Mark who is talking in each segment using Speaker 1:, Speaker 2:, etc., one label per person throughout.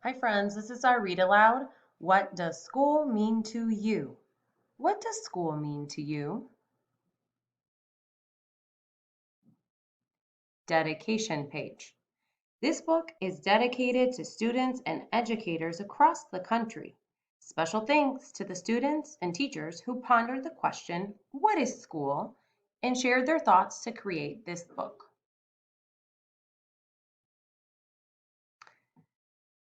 Speaker 1: Hi friends, this is our read aloud. What does school mean to you? What does school mean to you? Dedication page. This book is dedicated to students and educators across the country. Special thanks to the students and teachers who pondered the question, what is school? And shared their thoughts to create this book.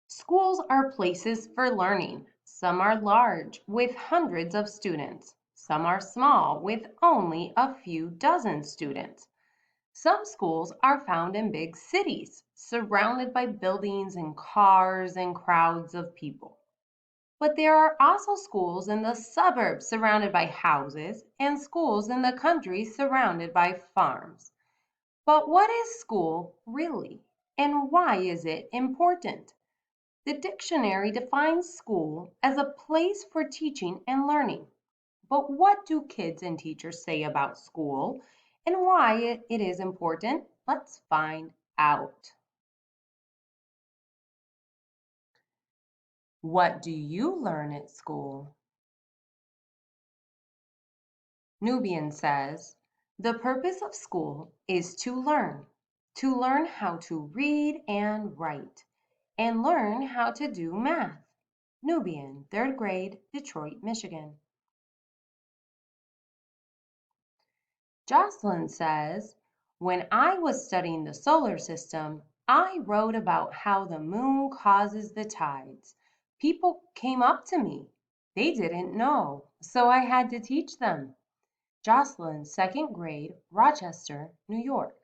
Speaker 1: Schools are places for learning. Some are large, with hundreds of students. Some are small, with only a few dozen students. Some schools are found in big cities, surrounded by buildings and cars and crowds of people. But there are also schools in the suburbs surrounded by houses and schools in the country surrounded by farms. But what is school really? And why is it important? The dictionary defines school as a place for teaching and learning. But what do kids and teachers say about school and why it is important? Let's find out. What do you learn at school? Nubian says, the purpose of school is to learn how to read and write, and learn how to do math. Nubian, third grade, Detroit, Michigan. Jocelyn says, when I was studying the solar system, I wrote about how the moon causes the tides. People came up to me. They didn't know, so I had to teach them. Jocelyn, second grade, Rochester, New York.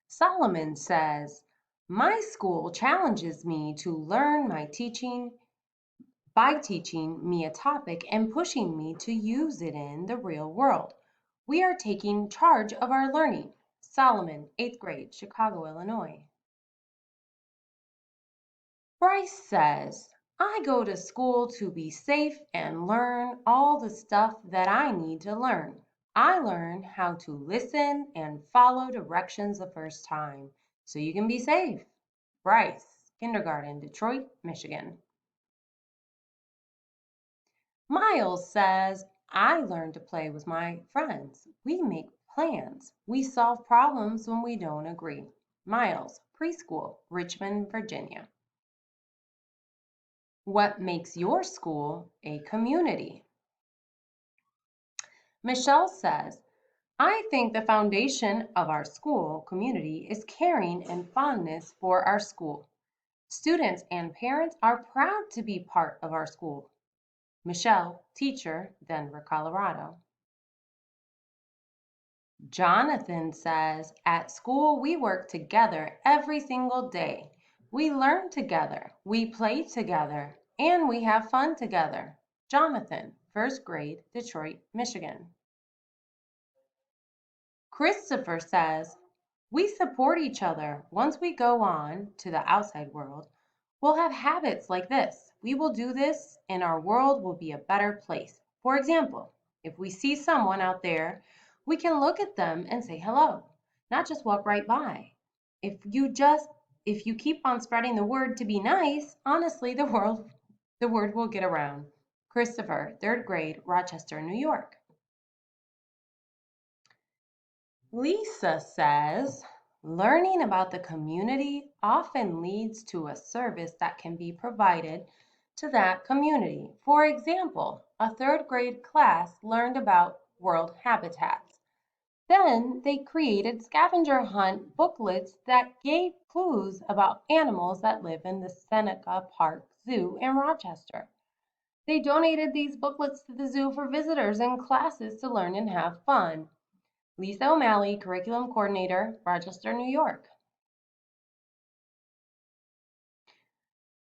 Speaker 1: Solomon says, my school challenges me to learn my teaching by teaching me a topic and pushing me to use it in the real world. We are taking charge of our learning. Solomon, 8th grade, Chicago, Illinois. Bryce says, I go to school to be safe and learn all the stuff that I need to learn. I learn how to listen and follow directions the first time so you can be safe. Bryce, kindergarten, Detroit, Michigan. Miles says, I learn to play with my friends. We make plans. We solve problems when we don't agree. Miles, preschool, Richmond, Virginia. What makes your school a community? Michelle says, I think the foundation of our school community is caring and fondness for our school. Students and parents are proud to be part of our school. Michelle, teacher, Denver, Colorado. Jonathan says, at school we work together every single day. We learn together, we play together, and we have fun together. Jonathan, first grade, Detroit, Michigan. Christopher says, we support each other. Once we go on to the outside world, we'll have habits like this. We will do this and our world will be a better place. For example, if we see someone out there, we can look at them and say hello, not just walk right by. If you keep on spreading the word to be nice, honestly, the word will get around. Christopher, third grade, Rochester, New York. Lisa says, learning about the community often leads to a service that can be provided to that community. For example, a third grade class learned about world habitats. Then they created scavenger hunt booklets that gave clues about animals that live in the Seneca Park Zoo in Rochester. They donated these booklets to the zoo for visitors and classes to learn and have fun. Lisa O'Malley, Curriculum Coordinator, Rochester, New York.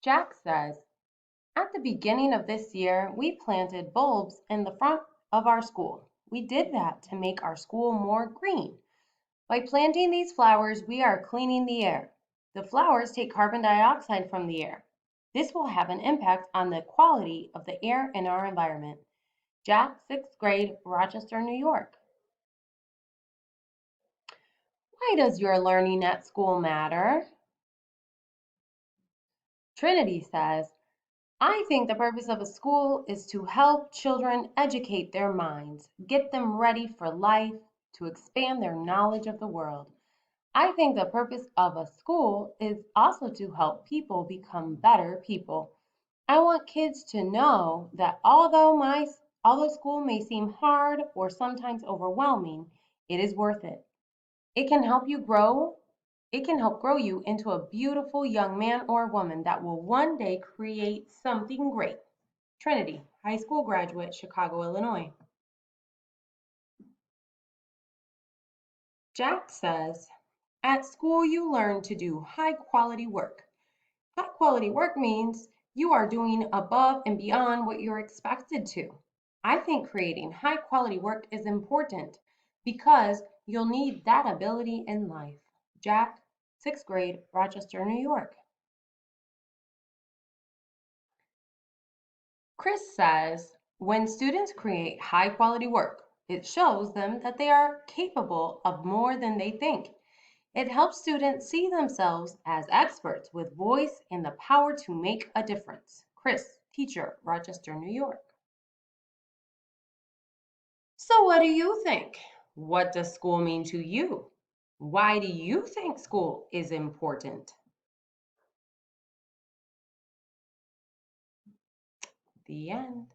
Speaker 1: Jack says, at the beginning of this year, we planted bulbs in the front of our school. We did that to make our school more green. By planting these flowers, we are cleaning the air. The flowers take carbon dioxide from the air. This will have an impact on the quality of the air in our environment. Jack, 6th grade, Rochester, New York. Why does your learning at school matter? Trinity says, I think the purpose of a school is to help children educate their minds, get them ready for life, to expand their knowledge of the world. I think the purpose of a school is also to help people become better people. I want kids to know that although school may seem hard or sometimes overwhelming, it is worth it. It can help you grow. It can help grow you into a beautiful young man or woman that will one day create something great. Trinity, high school graduate, Chicago, Illinois. Jack says, at school you learn to do high quality work. High quality work means you are doing above and beyond what you're expected to. I think creating high quality work is important because you'll need that ability in life. Jack, sixth grade, Rochester, New York. Chris says, when students create high quality work, it shows them that they are capable of more than they think. It helps students see themselves as experts with voice and the power to make a difference. Chris, teacher, Rochester, New York. So, what do you think? What does school mean to you? Why do you think school is important? The end.